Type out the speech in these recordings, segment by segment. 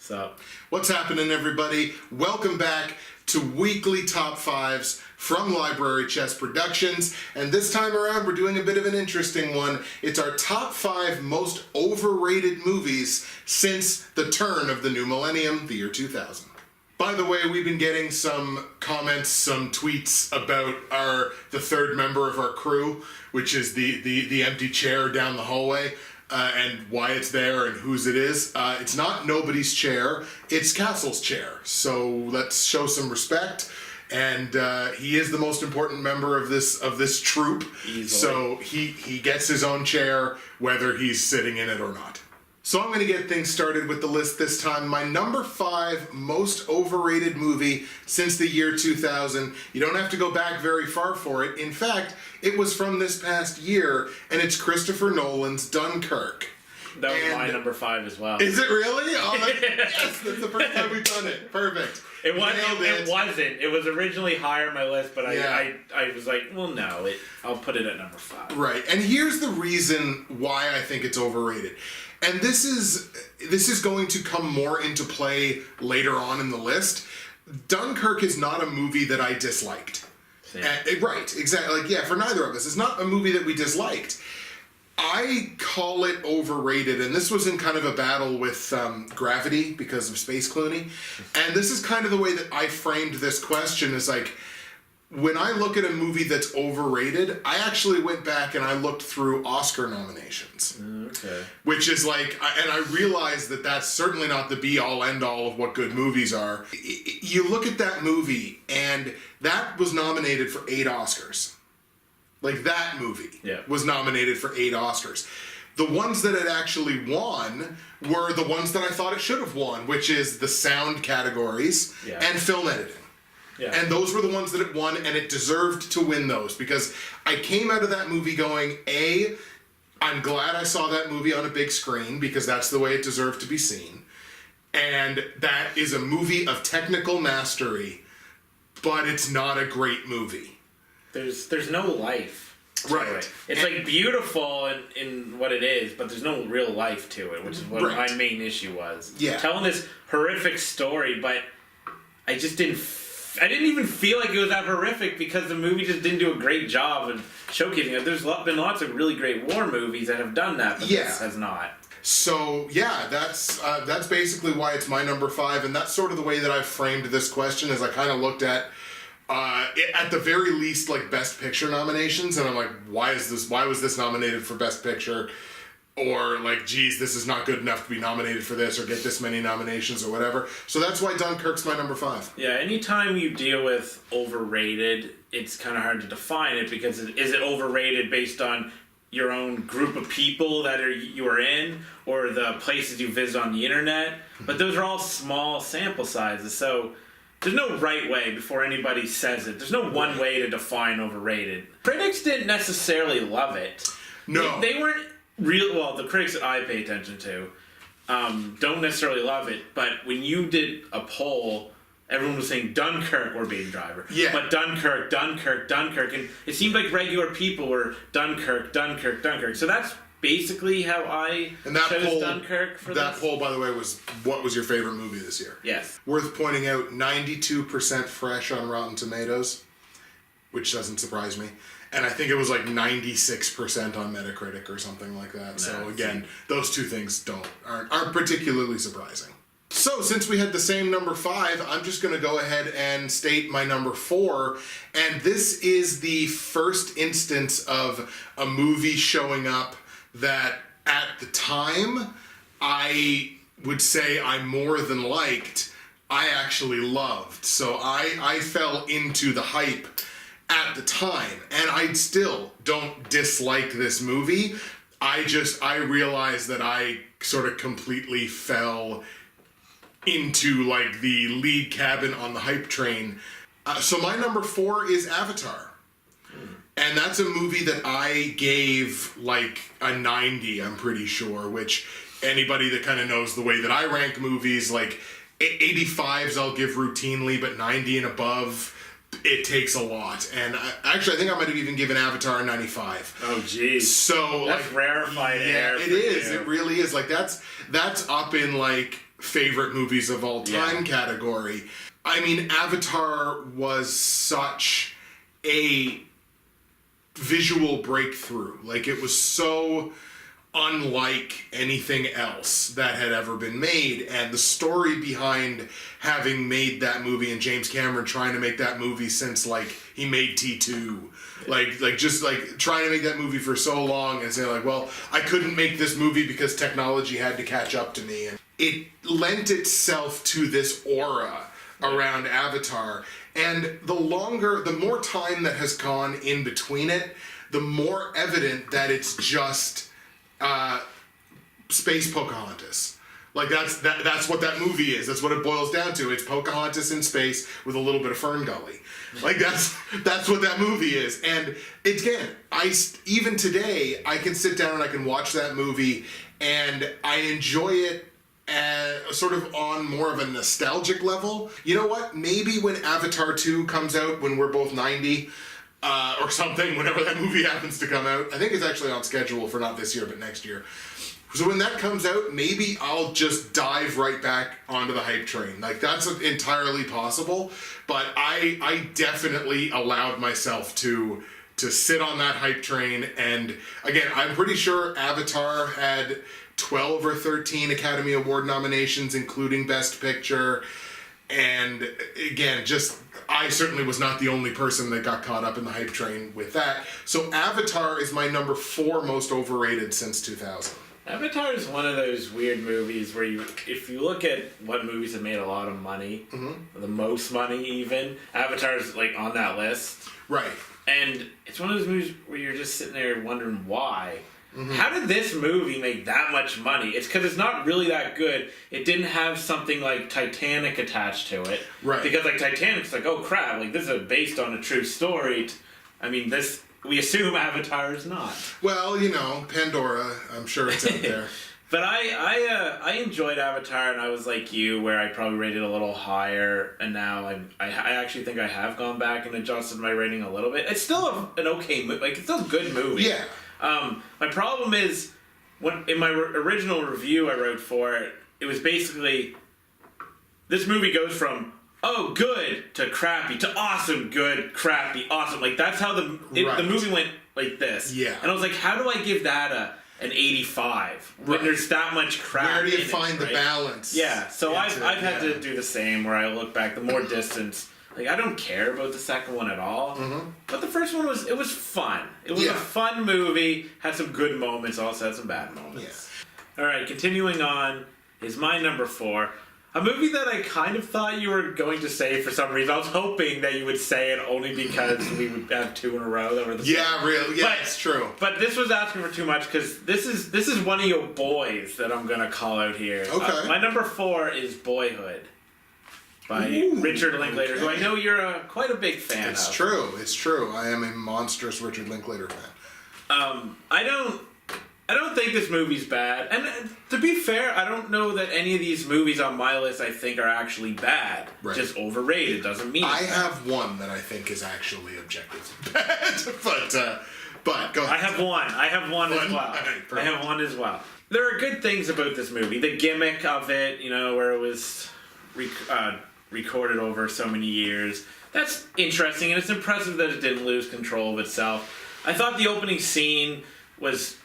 So, what's happening, everybody? Welcome back to Weekly Top 5's from Library Chess Productions. And this time around, we're doing a bit of an interesting one. It's our top 5 most overrated movies since the turn of the new millennium, the year 2000. By the way, we've been getting some comments, some tweets about the third member of our crew, which is the empty chair down the hallway. And why it's there and whose it is. It's not nobody's chair, it's Castle's chair. So let's show some respect. And he is the most important member of this troupe. Easily. So he gets his own chair, whether he's sitting in it or not. So I'm going to get things started with the list this time. My number 5 most overrated movie since the year 2000. You don't have to go back very far for it. In fact, it was from this past year, and it's Christopher Nolan's Dunkirk. That was my number 5 as well. Is it really? Oh, yes, that's the first time we've done it. Perfect. It wasn't. It was originally higher on my list, but I was like, well, no, I'll put it at number 5. Right, and here's the reason why I think it's overrated. And this is going to come more into play later on in the list. Dunkirk is not a movie that I disliked. Right, exactly. Like, yeah, for neither of us. It's not a movie that we disliked. I call it overrated, and this was in kind of a battle with Gravity because of Space Clooney. And this is kind of the way that I framed this question, is like, when I look at a movie that's overrated, I actually went back and I looked through Oscar nominations. Okay. Which is like, and I realized that that's certainly not the be-all, end-all of what good movies are. You look at that movie, and that was nominated for 8 Oscars. Like, that movie was nominated for 8 Oscars. The ones that it actually won were the ones that I thought it should have won, which is the sound categories and film editing. Yeah. And those were the ones that it won, and it deserved to win those, because I came out of that movie going, I'm glad I saw that movie on a big screen, because that's the way it deserved to be seen. And that is a movie of technical mastery, but it's not a great movie. There's no life. Right. It's like beautiful in what it is, but there's no real life to it, which is what my main issue was. Yeah. Telling this horrific story, but I just didn't even feel like it was that horrific, because the movie just didn't do a great job of showcasing it. There's been lots of really great war movies that have done that, but this has not. So, yeah, that's basically why it's my number 5, and that's sort of the way that I've framed this question, is I kind of looked at the very least, like, Best Picture nominations, and I'm like, why was this nominated for Best Picture? Or, like, geez, this is not good enough to be nominated for this or get this many nominations or whatever. So that's why Dunkirk's my number 5. Yeah, anytime you deal with overrated, it's kind of hard to define it, because is it overrated based on your own group of people that you are in, or the places you visit on the internet? But those are all small sample sizes, so there's no right way before anybody says it. There's no one way to define overrated. Critics didn't necessarily love it. No. They weren't... the critics that I pay attention to don't necessarily love it, but when you did a poll, everyone was saying Dunkirk or Baby Driver. Yeah. But Dunkirk, and it seemed like regular people were Dunkirk. So that's basically how I chose Dunkirk for that poll, by the way, was what was your favorite movie this year? Yes. Worth pointing out, 92% fresh on Rotten Tomatoes, which doesn't surprise me. And I think it was like 96% on Metacritic or something like that. So again, those two things aren't particularly surprising. So since we had the same number 5, I'm just going to go ahead and state my number 4. And this is the first instance of a movie showing up that at the time I would say I more than liked, I actually loved. So I fell into the hype at the time, and I still don't dislike this movie. I realized that I sort of completely fell into, like, the lead cabin on the hype train. So my number 4 is Avatar. And that's a movie that I gave, like, a 90, I'm pretty sure, which anybody that kind of knows the way that I rank movies, like, 85s I'll give routinely, but 90 and above, it takes a lot. And I think I might have even given Avatar a 95. Oh, geez. So, that's like, rarefied air. It is. It really is. Like, that's up in, like, favorite movies of all time category. I mean, Avatar was such a visual breakthrough. Like, it was so unlike anything else that had ever been made, and the story behind having made that movie and James Cameron trying to make that movie since, like, he made T2, just trying to make that movie for so long and say, like, well, I couldn't make this movie because technology had to catch up to me, and it lent itself to this aura around Avatar, and the more time that has gone in between it, the more evident that it's just space Pocahontas. Like, that's what that movie is. That's what it boils down to. It's Pocahontas in space with a little bit of Fern Gully. Like, that's what that movie is. And again, even today, I can sit down and I can watch that movie and I enjoy it sort of on more of a nostalgic level. You know what? Maybe when Avatar 2 comes out, when we're both 90, or something, whenever that movie happens to come out. I think it's actually on schedule for not this year, but next year. So when that comes out, maybe I'll just dive right back onto the hype train. Like, that's entirely possible, but I definitely allowed myself to sit on that hype train, and again, I'm pretty sure Avatar had 12 or 13 Academy Award nominations, including Best Picture, and again, I certainly was not the only person that got caught up in the hype train with that. So Avatar is my number 4 most overrated since 2000. Avatar is one of those weird movies where if you look at what movies have made a lot of money, the most money even, Avatar's like on that list. Right. And it's one of those movies where you're just sitting there wondering why. How did this movie make that much money? It's because it's not really that good. It didn't have something like Titanic attached to it. Right. Because like Titanic's like, oh crap, like this is based on a true story. I mean, we assume Avatar is not. Well, Pandora, I'm sure it's out there. But I enjoyed Avatar, and I was like you, where I probably rated it a little higher, and now I actually think I have gone back and adjusted my rating a little bit. It's still an okay movie. Like, it's still a good movie. Yeah. My problem is, in my original review I wrote for it, it was basically, this movie goes from, oh, good, to crappy, to awesome, good, crappy, awesome. Like, that's how the movie went like this. Yeah. And I was like, how do I give that an 85 when there's that much crap? Where do you find the balance? Yeah, so I've had to do the same, where I look back, the more distance. Like, I don't care about the second one at all. But the first one was fun. It was a fun movie, had some good moments, also had some bad moments. Yeah. Alright, continuing on is my number 4. A movie that I kind of thought you were going to say for some reason. I was hoping that you would say it only because we would have 2 in a row that were the same. Yeah, really. Yeah, it's true. But this was asking for too much, because this is one of your boys that I'm going to call out here. Okay. My number 4 is Boyhood by Richard Linklater, who I know you're quite a big fan of. It's true. I am a monstrous Richard Linklater fan. I don't think this movie's bad. And to be fair, I don't know that any of these movies on my list I think are actually bad. Right. Just overrated doesn't mean I have one that I think is actually objectively bad. But go ahead. I have one as well. Right, I have one as well. There are good things about this movie. The gimmick of it, where it was recorded over so many years. That's interesting, and it's impressive that it didn't lose control of itself. I thought the opening scene was,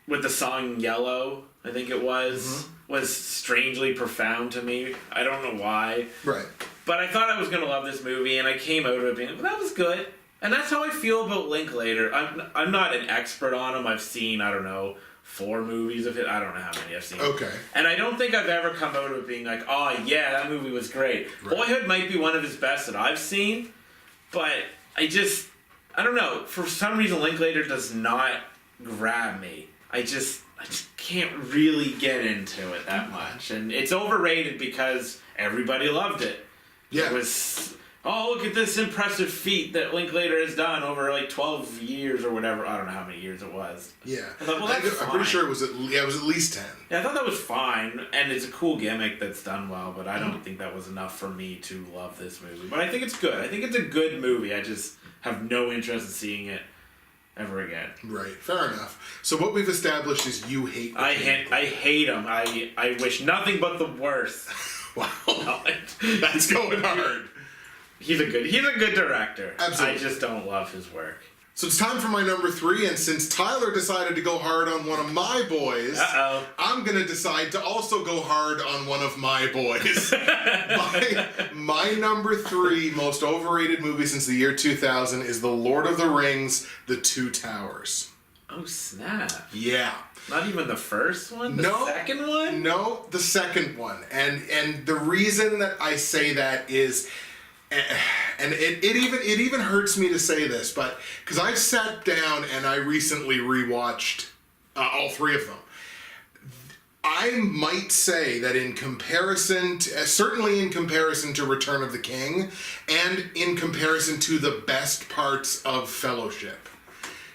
with the song Yellow, I think it was strangely profound to me. I don't know why. Right. But I thought I was going to love this movie, and I came out of it being, well, that was good. And that's how I feel about Linklater. I'm not an expert on him. I've seen, 4 movies of it. I don't know how many I've seen. Okay. And I don't think I've ever come out of it being like, oh yeah, that movie was great. Right. Boyhood might be one of his best that I've seen, but I don't know. For some reason, Linklater does not grab me. I just can't really get into it that much. And it's overrated because everybody loved it. Yeah. It was, oh, look at this impressive feat that Linklater has done over like 12 years or whatever. I don't know how many years it was. Yeah. I thought, well, that's fine. I'm pretty sure it was at least 10. Yeah, I thought that was fine. And it's a cool gimmick that's done well, but I don't think that was enough for me to love this movie. But I think it's good. I think it's a good movie. I just have no interest in seeing it ever again. Right, fair enough. So what we've established is you hate. I hate him. I wish nothing but the worst. Wow, that's going hard. He's a good director. Absolutely. I just don't love his work. So it's time for my number 3, and since Tyler decided to go hard on one of my boys, I'm going to decide to also go hard on one of my boys. my number 3 most overrated movie since the year 2000 is The Lord of the Rings, The Two Towers. Oh, snap. Yeah. Not even the first one? The second one? No, the second one. And the reason that I say that is... And it even hurts me to say this, but because I've sat down and I recently rewatched all 3 of them, I might say that in comparison to, certainly in comparison to Return of the King, and in comparison to the best parts of Fellowship,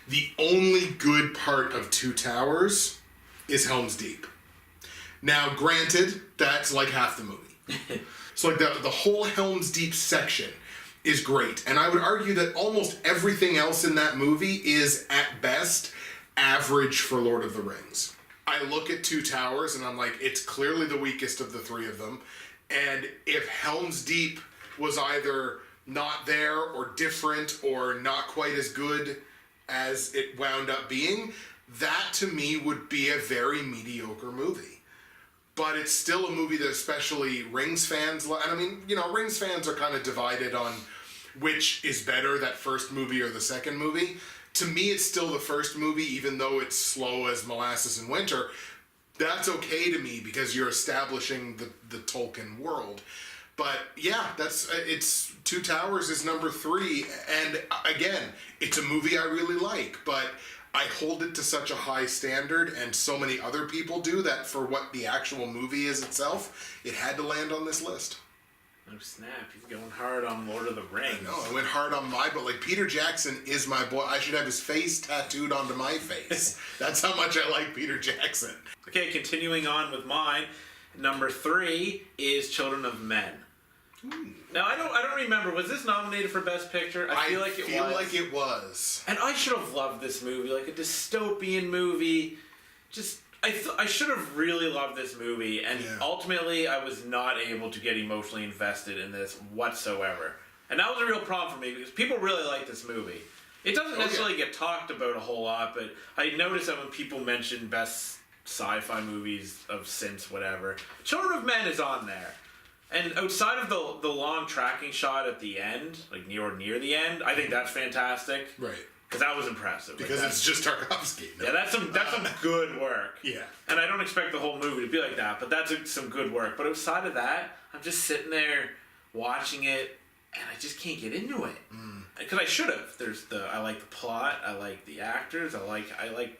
the only good part of Two Towers is Helm's Deep. Now, granted, that's like half the movie. So like the whole Helm's Deep section is great. And I would argue that almost everything else in that movie is, at best, average for Lord of the Rings. I look at Two Towers and I'm like, it's clearly the weakest of the 3 of them. And if Helm's Deep was either not there or different or not quite as good as it wound up being, that to me would be a very mediocre movie. But it's still a movie that especially Rings fans... And I mean, Rings fans are kind of divided on which is better, that first movie or the second movie. To me, it's still the first movie, even though it's slow as molasses in winter. That's okay to me because you're establishing the Tolkien world. But yeah, it's Two Towers is number 3. And again, it's a movie I really like, but... I hold it to such a high standard, and so many other people do, that for what the actual movie is itself, it had to land on this list. Oh, snap. He's going hard on Lord of the Rings. I know. I went hard on but like, Peter Jackson is my boy. I should have his face tattooed onto my face. That's how much I like Peter Jackson. Okay, continuing on with mine. Number 3 is Children of Men. Now, I don't remember. Was this nominated for Best Picture? I feel like it was. And I should have loved this movie. Like a dystopian movie. Just, I should have really loved this movie. And ultimately, I was not able to get emotionally invested in this whatsoever. And that was a real problem for me because people really like this movie. It doesn't necessarily get talked about a whole lot, but I noticed that when people mention best sci-fi movies of since whatever, Children of Men is on there. And outside of the long tracking shot at the end, like near the end, I think that's fantastic. Right. Because that was impressive. Because it's just Tarkovsky. No? Yeah, that's some good work. Yeah. And I don't expect the whole movie to be like that, but that's some good work. But outside of that, I'm just sitting there watching it, and I just can't get into it. Because I should have. I like the plot, I like the actors, I like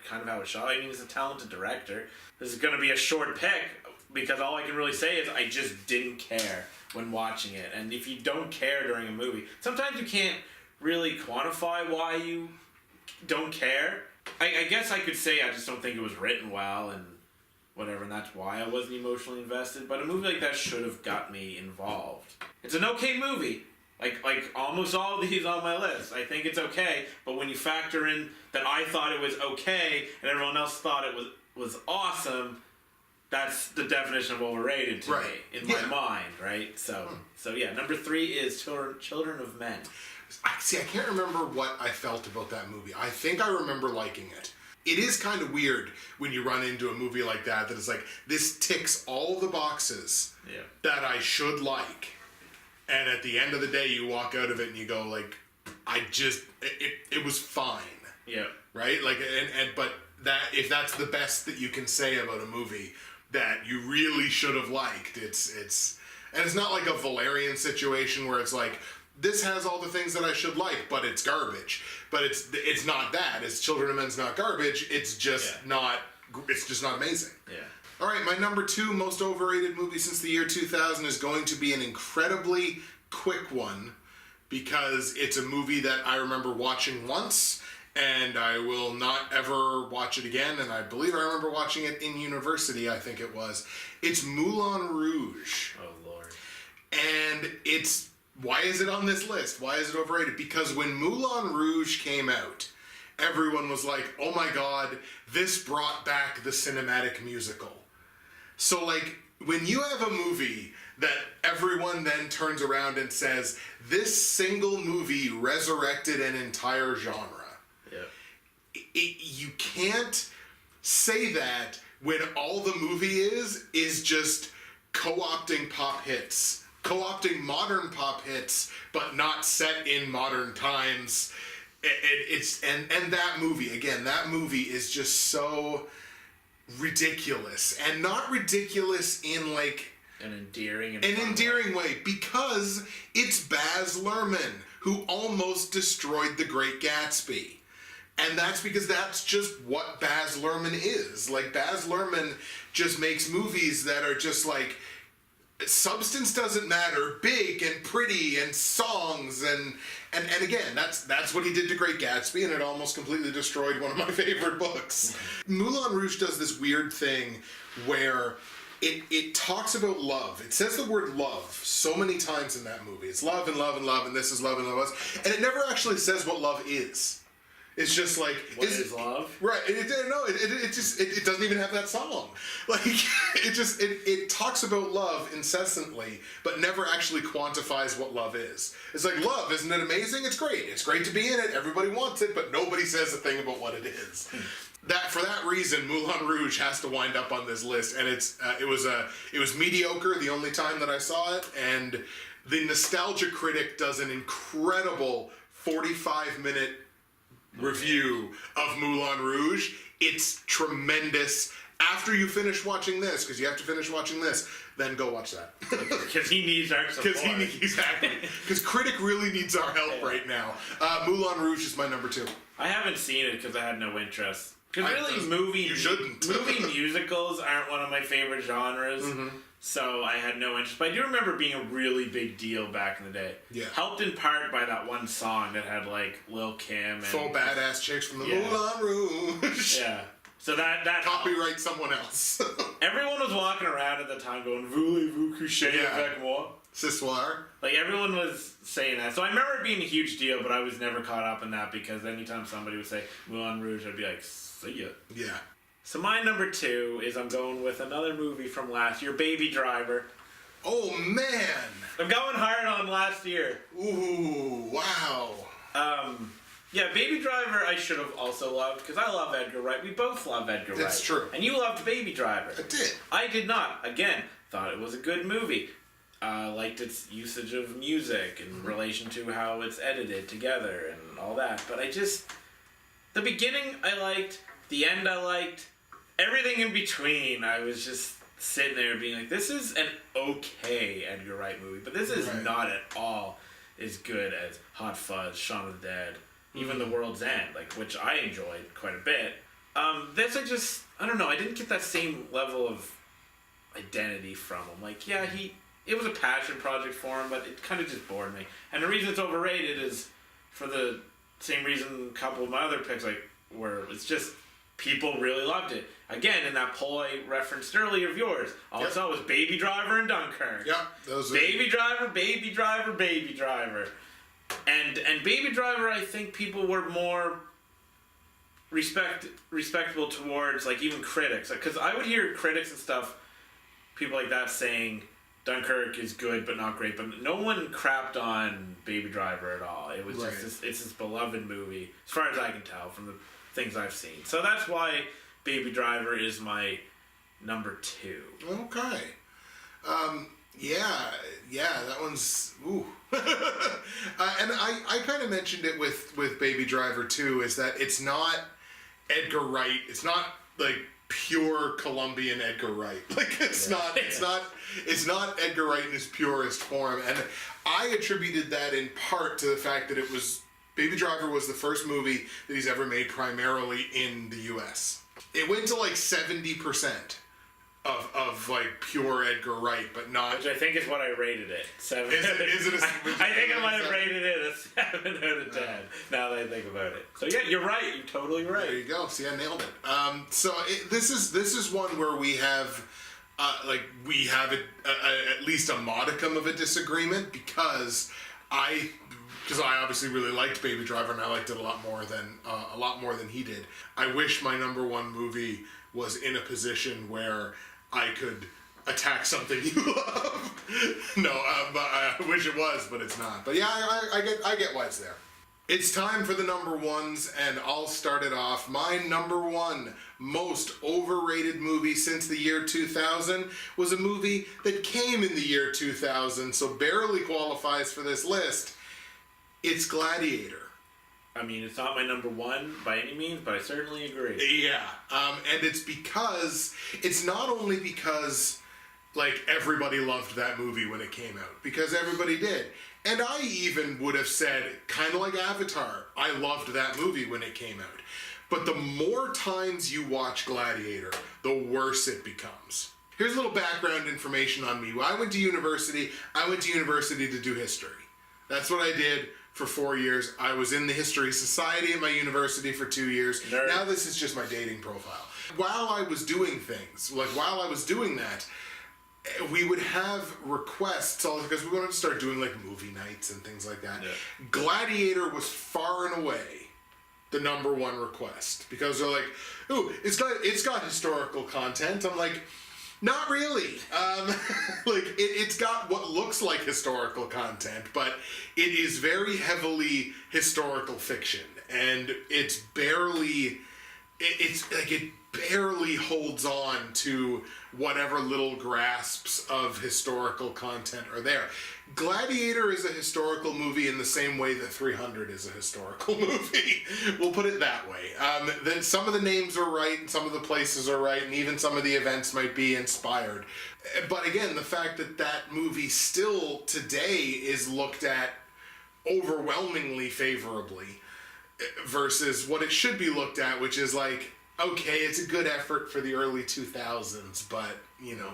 kind of how it's shot. I mean, he's a talented director. This is going to be a short pick. Because all I can really say is I just didn't care when watching it. And if you don't care during a movie, sometimes you can't really quantify why you don't care. I guess I could say I just don't think it was written well and whatever, and that's why I wasn't emotionally invested. But a movie like that should have got me involved. It's an okay movie. Like almost all of these on my list. I think it's okay. But when you factor in that I thought it was okay and everyone else thought it was awesome... That's the definition of overrated to me, in my mind, right? So yeah, number 3 is Children of Men. I can't remember what I felt about that movie. I think I remember liking it. It is kind of weird when you run into a movie like that it's like, this ticks all the boxes that I should like. And at the end of the day, you walk out of it and you go like, it was fine. Yeah. Right? Like, but that, if that's the best that you can say about a movie that you really should have liked, and it's not like a Valerian situation where it's like, this has all the things that I should like, but it's garbage. But it's not that. It's Children of Men's not garbage. It's just not amazing. Yeah. All right, my number 2 most overrated movie since the year 2000 is going to be an incredibly quick one because it's a movie that I remember watching once and I will not ever watch it again, and I believe I remember watching it in university, I think it was. It's Moulin Rouge. Oh, Lord. And why is it on this list? Why is it overrated? Because when Moulin Rouge came out, everyone was like, oh my god, this brought back the cinematic musical. So, like, when you have a movie that everyone then turns around and says, this single movie resurrected an entire genre. Yeah. You can't say that when all the movie is just co-opting pop hits. Co-opting modern pop hits, but not set in modern times. And that movie, again, that movie is just so ridiculous. And not ridiculous in, like, an endearing way, because it's Baz Luhrmann who almost destroyed The Great Gatsby. And that's because that's just what Baz Luhrmann is. Like, Baz Luhrmann just makes movies that are just like, substance doesn't matter, big and pretty, and songs, and again, that's what he did to Great Gatsby, and it almost completely destroyed one of my favorite books. Moulin Rouge does this weird thing where it talks about love. It says the word love so many times in that movie. It's love and love and love, and this is love and love, and it never actually says what love is. It's just like, what is love? Right. It doesn't even have that song. Like, it talks about love incessantly, but never actually quantifies what love is. It's like, love, isn't it amazing? It's great. It's great to be in it. Everybody wants it, but nobody says a thing about what it is. For that reason, Moulin Rouge has to wind up on this list, and it was mediocre the only time that I saw it, and the Nostalgia Critic does an incredible 45-minute review of Moulin Rouge. It's tremendous. After you finish watching this, because you have to finish watching this, then go watch that. Because he needs our support. Exactly. Because Critic really needs our help right now. Moulin Rouge is my number 2. I haven't seen it because I had no interest. Because really, movie musicals aren't one of my favorite genres. Mm-hmm. So I had no interest. But I do remember being a really big deal back in the day. Yeah. Helped in part by that one song that had, like, Lil Kim and... Faux badass chicks from the Moulin Rouge. Yeah. So that copyright someone else. Everyone was walking around at the time going, voulez-vous coucher avec moi? Ce soir. Like, everyone was saying that. So I remember it being a huge deal, but I was never caught up in that because anytime somebody would say Moulin Rouge, I'd be like, see ya. Yeah. So my number 2 is I'm going with another movie from last year, Baby Driver. Oh, man. I'm going hard on last year. Ooh, wow. Yeah, Baby Driver I should have also loved, because I love Edgar Wright. We both love Edgar Wright. That's true. And you loved Baby Driver. I did. I did not. Again, thought it was a good movie. Liked its usage of music in relation to how it's edited together and all that. But the beginning I liked, the end I liked, everything in between I was just sitting there being like, this is an okay Edgar Wright movie, but this is not at all as good as Hot Fuzz, Shaun of the Dead, even The World's End, like, which I enjoyed quite a bit. This I don't know, I didn't get that same level of identity from him. Like, yeah, it was a passion project for him, but it kind of just bored me. And the reason it's overrated is for the same reason a couple of my other picks were. It's just people really loved it. Again, in that poll I referenced earlier of yours, all I saw was Baby Driver and Dunkirk. Yeah, those are... Baby Driver, Baby Driver, Baby Driver. And Baby Driver, I think people were more respectable towards, like, even critics. Because I would hear critics and stuff, people like that saying Dunkirk is good but not great, but no one crapped on Baby Driver at all. It was just it's this beloved movie, as far as I can tell from the things I've seen. So that's why Baby Driver is my number 2. Okay. That one's ooh. And I kind of mentioned it with Baby Driver too, is that it's not Edgar Wright. It's not like pure Colombian Edgar Wright. Like it's not Edgar Wright in his purest form. And I attributed that in part to the fact that Baby Driver was the first movie that he's ever made primarily in the US. It went to like 70% of like pure Edgar Wright, but not... Which I think is what I rated it. 7. Is it I think I might have rated it a 7 out of 10, now that I think about it. So yeah, you're right. You're totally right. There you go. See, I nailed it. This is one where we have... at least a modicum of a disagreement, because because I obviously really liked Baby Driver, and I liked it a lot more than he did. I wish my number one movie was in a position where I could attack something you love. No, but I wish it was, but it's not. But yeah, I get why it's there. It's time for the number ones, and I'll start it off. My number one most overrated movie since the year 2000 was a movie that came in the year 2000, so barely qualifies for this list. It's Gladiator. I mean, it's not my number one by any means, but I certainly agree. Yeah, and it's not only because, like, everybody loved that movie when it came out, because everybody did. And I even would have said, kind of like Avatar, I loved that movie when it came out. But the more times you watch Gladiator, the worse it becomes. Here's a little background information on me. When I went to university to do history. That's what I did for 4 years. I was in the History Society at my university for 2 years. Nerd. Now this is just my dating profile. While I was doing that, we would have requests, because we wanted to start doing like movie nights and things like that. Yeah. Gladiator was far and away the number one request, because they're like, "Ooh, it's got historical content." I'm like, not really. It's got what looks like historical content, but it is very heavily historical fiction, and it barely holds on to whatever little grasps of historical content are there. Gladiator is a historical movie in the same way that 300 is a historical movie. We'll put it that way. Then some of the names are right, and some of the places are right, and even some of the events might be inspired. But again, the fact that movie still today is looked at overwhelmingly favorably versus what it should be looked at, which is like, okay, it's a good effort for the early 2000s, but,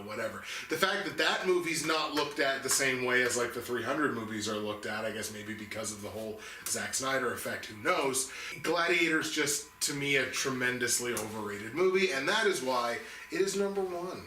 whatever. The fact that movie's not looked at the same way as, like, the 300 movies are looked at, I guess maybe because of the whole Zack Snyder effect, who knows. Gladiator's just, to me, a tremendously overrated movie, and that is why it is number one.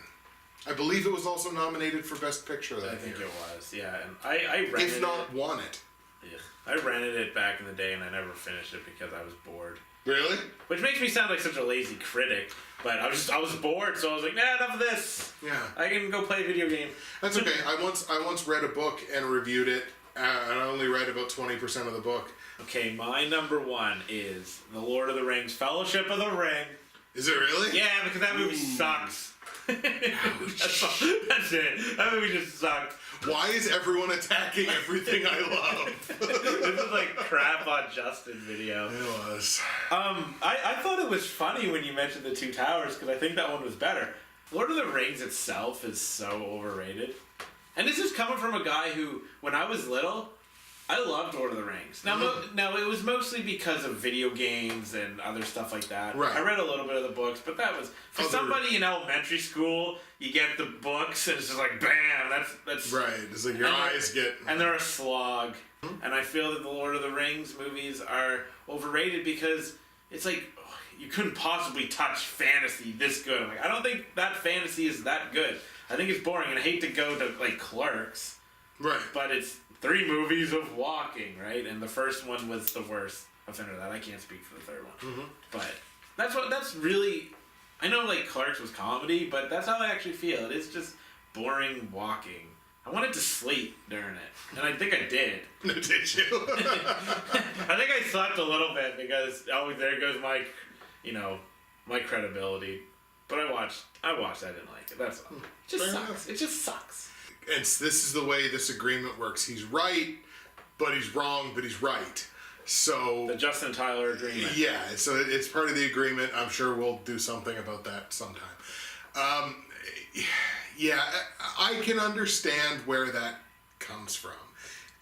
I believe it was also nominated for Best Picture that year. I think it was, yeah. And I rented it. If not won it. Yeah. I rented it back in the day, and I never finished it because I was bored. Really? Which makes me sound like such a lazy critic, but I was bored, so I was like, nah, enough of this. Yeah. I can go play a video game. That's okay. I once read a book and reviewed it, and I only read about 20% of the book. Okay, my number one is The Lord of the Rings, Fellowship of the Ring. Is it really? Yeah, because that movie sucks. That's it. That movie just sucked. Why is everyone attacking everything I love? This is like crap on Justin video. It was. I thought it was funny when you mentioned the Two Towers, because I think that one was better. Lord of the Rings itself is so overrated. And this is coming from a guy who, when I was little, I loved Lord of the Rings. Now, it was mostly because of video games and other stuff like that. Right. I read a little bit of the books, but that was... For somebody in elementary school, you get the books, and it's just like, bam, that's... Right, it's like your eyes get... And they're a slog. And I feel that the Lord of the Rings movies are overrated because it's like, you couldn't possibly touch fantasy this good. Like, I don't think that fantasy is that good. I think it's boring, and I hate to go to, like, Clerks. Right. But it's 3 movies of walking, right? And the first one was the worst offender of that. I can't speak for the third one. Mm-hmm. But that's really... I know, like, Clerks was comedy, but that's how I actually feel. It is just boring walking. I wanted to sleep during it, and I think I did. Did you? I think I slept a little bit because, there goes my, my credibility. But I watched, I didn't like it. That's all. It just sucks. Enough. It just sucks. And this is the way this agreement works. He's right, but he's wrong, but he's right. So the Justin Tyler agreement. Yeah, so it's part of the agreement. I'm sure we'll do something about that sometime. Yeah, I can understand where that comes from.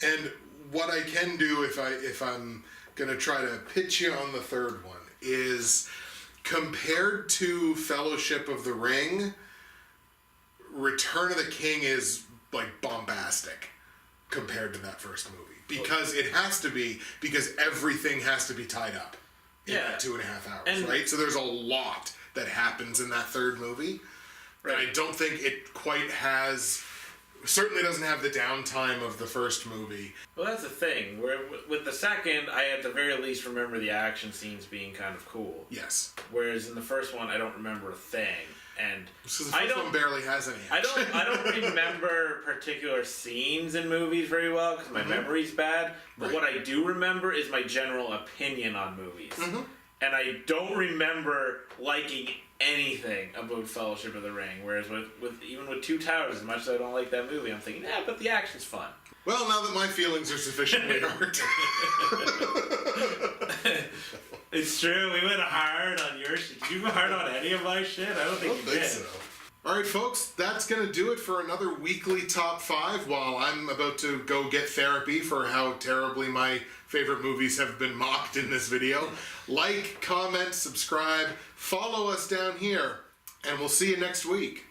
And what I can do if I'm gonna try to pitch you on the third one is, compared to Fellowship of the Ring, Return of the King is like bombastic compared to that first movie. Because it has to be, because everything has to be tied up in that 2.5 hours, right? So there's a lot that happens in that third movie. Right. And I don't think it quite has certainly doesn't have the downtime of the first movie. Well, that's the thing. Where with the second, I at the very least remember the action scenes being kind of cool. Yes. Whereas in the first one, I don't remember a thing. And so the first one barely has any action. I don't remember particular scenes in movies very well because my memory's bad. But what I do remember is my general opinion on movies. And I don't remember liking anything about Fellowship of the Ring. Whereas even with Two Towers, as much as I don't like that movie, I'm thinking, yeah, but the action's fun. Well, now that my feelings are sufficiently hurt. It's true. We went hard on your shit. Did you go hard on any of my shit? I don't think you did. So. All right, folks, that's going to do it for another weekly Top 5 while I'm about to go get therapy for how terribly my favorite movies have been mocked in this video. Like, comment, subscribe, follow us down here, and we'll see you next week.